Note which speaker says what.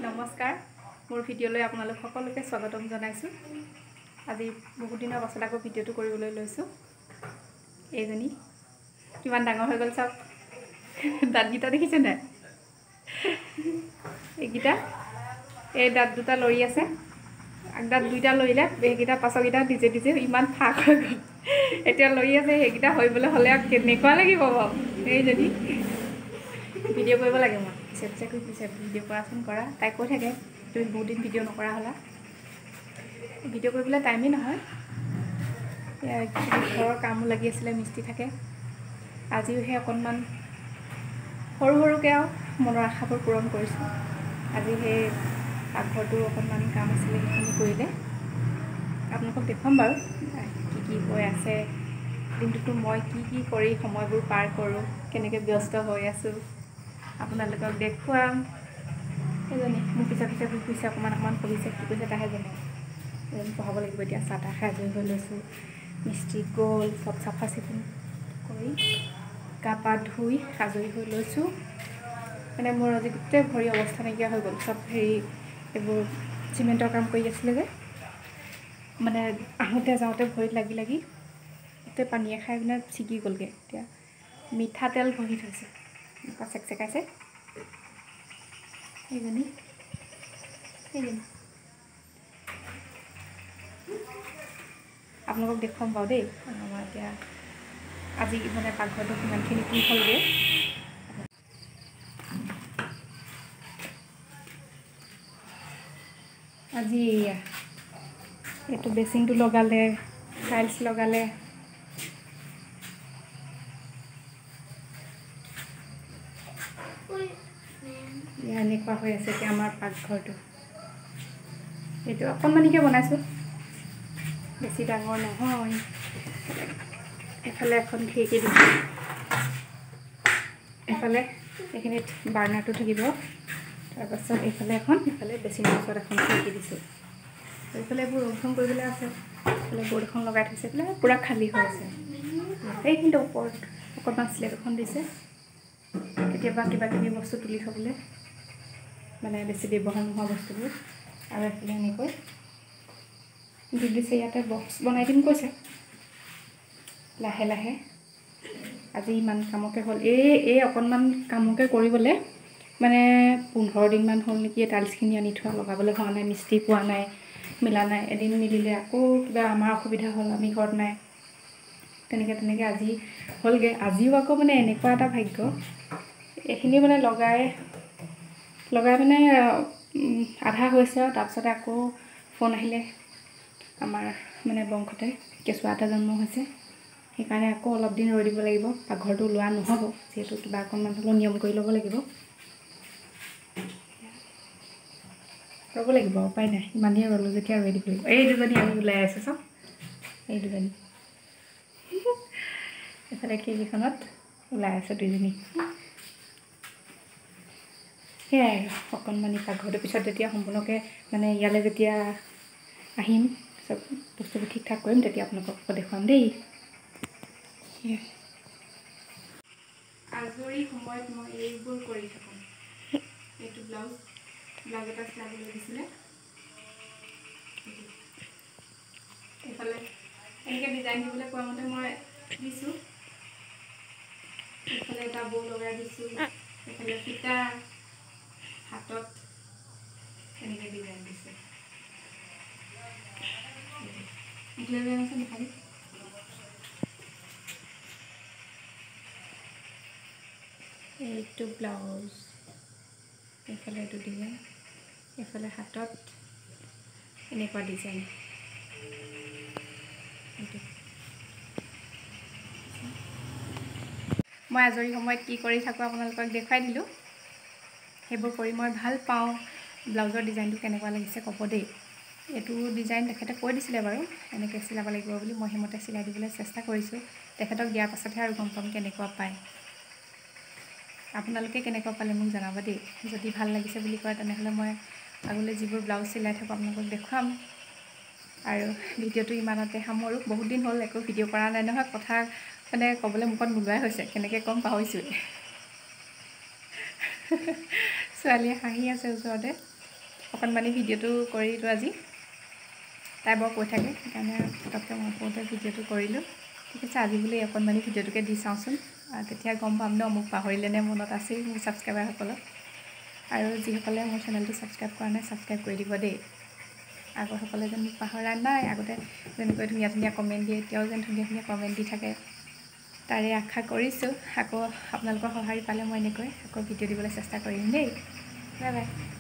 Speaker 1: নমস্কাৰ মোৰ ভিডিঅ'লৈ আপোনালোক সকলোকে স্বাগতম জনাইছোঁ। আজি বহুত দিনৰ পাছত আকৌ ভিডিঅ'টো কৰিবলৈ লৈছোঁ। এইজনী কিমান ডাঙৰ হৈ গ'ল চাওক, দাঁতকেইটা দেখিছে নাই? এইকেইটা এই দাঁত দুটা লৰি আছে, আগদাঁত দুইটা লৰিলে, সেইকেইটা পাছৰকেইটা নিজে নিজে ইমান ফাক হৈ গ'ল। এতিয়া লৰি আছে, সেইকেইটা হৈবলৈ হ'লে কেনেকুৱা লাগিব বাৰু। এইজনী ভিডিঅ' কৰিব লাগে, মই পিছে পিছে কৰি পিছে ভিডিঅ' কৰাচোন কৰা, তাই কৈ থাকে তুমি বহুত দিন ভিডিঅ' নকৰা হ'লা। ভিডিঅ' কৰিবলৈ টাইমেই নহয়, ঘৰৰ কামো লাগি আছিলে, মিস্ত্ৰী থাকে। আজিও সেই অকণমান সৰু সৰুকৈ আৰু মনৰ আশাবোৰ পূৰণ কৰিছোঁ। আজি সেই পাকঘৰটো অকণমান কাম আছিলে, সেইখিনি কৰিলে আপোনালোকক দেখুৱাম বাৰু কি কি হৈ আছে, দিনটোতো মই কি কি কৰি সময়বোৰ পাৰ কৰোঁ, কেনেকৈ ব্যস্ত হৈ আছোঁ আপোনালোকক দেখুৱাম। সেইজনী মোক পিছে পিছে ঘূৰি ফুৰিছে, অকণমান পঢ়িছে, কি কৈছে তাহে জানে। এজনী পঢ়াব লাগিব। এতিয়া চাহ তাহ খাই আজৰি হৈ লৈছোঁ, মিস্ত্ৰী গ'ল, চব চাফা চিকুণ কৰি গা পা ধুই আজৰি হৈ লৈছোঁ। মানে মোৰ আজি গোটেই ভৰি অৱস্থা নাইকিয়া হৈ গ'ল। চব এইবোৰ চিমেণ্টৰ কাম কৰি আছিলে যে, মানে আহোঁতে যাওঁতে ভৰিত লাগি লাগি গোটেই পানীয়ে খাই পিনে ছিগি গ'লগৈ। এতিয়া মিঠাতেল ঘঁহি থৈছে, এনেকুৱা চেকচেকাইছে। সেইজনী আপোনালোকক দেখুৱাম বাৰু দেই। আমাৰ এতিয়া আজি মানে পাকঘৰটো কিমানখিনি কি হ'লগৈ। আজি এইটো বেচিনটো লগালে, টাইলছ লগালে, এনেকুৱা হৈ আছে এতিয়া আমাৰ পাকঘৰটো। এইটো অকণমানিকৈ বনাইছোঁ, বেছি ডাঙৰ নহয়। এফালে এখন খিৰিকী দিছোঁ, এফালে এইখিনিত বাৰ্ণাৰটো থাকিব, তাৰপাছত এইফালে এখন, এইফালে বেচিনৰ ওচৰত এখন খিৰিকী দিছোঁ। এইফালে এইবোৰ ৰং চং কৰিবলৈ আছে, এইফালে বৰ্ড এখন লগাই থৈছে, এইফালে পূৰা খালী হৈ আছে। সেইখিনিতে ওপৰত অকণমান শ্লেব এখন দিছে, কেতিয়াবা কিবা কিবি বস্তু তুলি থ'বলৈ, মানে বেছি ব্যৱহাৰ নোহোৱা বস্তুবোৰ। আৰু এইফালে এনেকৈ দি দিছে, ইয়াতে বক্স বনাই দিম কৈছে লাহে লাহে। আজি ইমান কামকে হ'ল, এই অকণমান কামকে কৰিবলৈ মানে 15 দিনমান হ'ল নেকি। টাইলছখিনি আনি থোৱা, লগাবলৈ হোৱা নাই, মিস্ত্ৰী পোৱা নাই, মিলা নাই। এদিন মিলিলে আকৌ কিবা আমাৰ অসুবিধা হ'ল, আমি ঘৰত নাই, তেনেকৈ আজি হ'লগৈ। আজিও আকৌ মানে এনেকুৱা এটা ভাগ্য, এইখিনি মানে লগাই মানে আধা হৈছে আৰু তাৰপিছতে আকৌ ফোন আহিলে। আমাৰ মানে বংশতে কেঁচুৱা এটা জন্ম হৈছে, সেইকাৰণে আকৌ অলপ দিন ৰৈ দিব লাগিব। পাকঘৰটো লোৱা নহ'ব, যিহেতু কিবা অকণমান হ'লেও নিয়ম কৰি ল'ব লাগিব, ৰ'ব লাগিব, উপায় নাই। ইমানেই ৰ'লোঁ যেতিয়া ৰৈ দিব লাগিব। এই দুজনী আমি ওলাই আছোঁ চাওক, এই দুজনী এইফালে খিৰিকীখনত ওলাই আছে দুইজনী। সেয়াই অকণমানি পাকঘৰটোৰ পিছত যেতিয়া সম্পূৰ্ণকৈ মানে ইয়ালৈ যেতিয়া আহিম, চব বস্তুবোৰ ঠিক ঠাক কৰিম, তেতিয়া আপোনালোকক দেখুৱাম দেই। আজৰি সময়ত মই এইবোৰ কৰি থাকোঁ। এইটো ব্লাউজ এটা চিলাবলৈ দিছিলে, এইফালে এনেকৈ ডিজাইন দিবলৈ কোৱা মতে মই দিছোঁ। এইফালে এটা বৌ লগাই দিছোঁ, এইফালে ফিটা, হাতত এনেকৈ ডিজাইন দিছোঁ। এইটো ব্লাউজ, এইফালে এইটো ডিজাইন, এইফালে হাতত এনেকুৱা ডিজাইন। মই আজৰি সময়ত কি কৰি থাকোঁ আপোনালোকক দেখুৱাই দিলোঁ। সেইবোৰ কৰি মই ভাল পাওঁ। ব্লাউজৰ ডিজাইনটো কেনেকুৱা লাগিছে ক'ব দেই। এইটো ডিজাইন তেখেতে কৈ দিছিলে বাৰু, এনেকৈ চিলাব লাগিব বুলি। মই সেইমতে চিলাই দিবলৈ চেষ্টা কৰিছোঁ। তেখেতক দিয়াৰ পাছতহে আৰু গম পাম কেনেকুৱা পায়। আপোনালোকে কেনেকুৱা পালে মোক জনাব দেই। যদি ভাল লাগিছে বুলি কয়, তেনেহ'লে মই আগলৈ যিবোৰ ব্লাউজ চিলাই থাকোঁ আপোনালোকক দেখুৱাম। আৰু ভিডিঅ'টো ইমানতে সামৰোঁ। বহুত দিন হ'ল একো ভিডিঅ' কৰা নাই নহয়, কথা মানে ক'বলৈ মুখত নোলোৱাই হৈছে, কেনেকৈ ক'ম পাহৰিছোঁৱেই। ছোৱালীয়ে হাঁহি আছে ওচৰতে। অকণমানি ভিডিঅ'টো কৰিলোঁ আজি তাই বৰ কৈ থাকে সেইকাৰণে পটককৈ মই কওঁতে ভিডিঅ'টো কৰিলোঁ ঠিক আছে আজি বোলে অকণমানি ভিডিঅ'টোকে দি চাওঁচোন তেতিয়া গম পাম ন মোক পাহৰিলে নে মনত আছেই মোৰ ছাবস্ক্ৰাইবাৰসকলক আৰু যিসকলে মোৰ চেনেলটো ছাবস্ক্ৰাইব কৰা নাই ছাবস্ক্ৰাইব কৰি দিব দেই আগৰসকলে যেন মোক পাহৰা নাই আগতে যেনেকৈ ধুনীয়া ধুনীয়া কমেণ্ট দিয়ে এতিয়াও যেন ধুনীয়া ধুনীয়া কমেণ্ট দি থাকে তাৰে আশা কৰিছোঁ আকৌ আপোনালোকৰ সঁহাৰি পালে মই এনেকৈ আকৌ ভিডিঅ' দিবলৈ চেষ্টা কৰিম দেই বাই বাই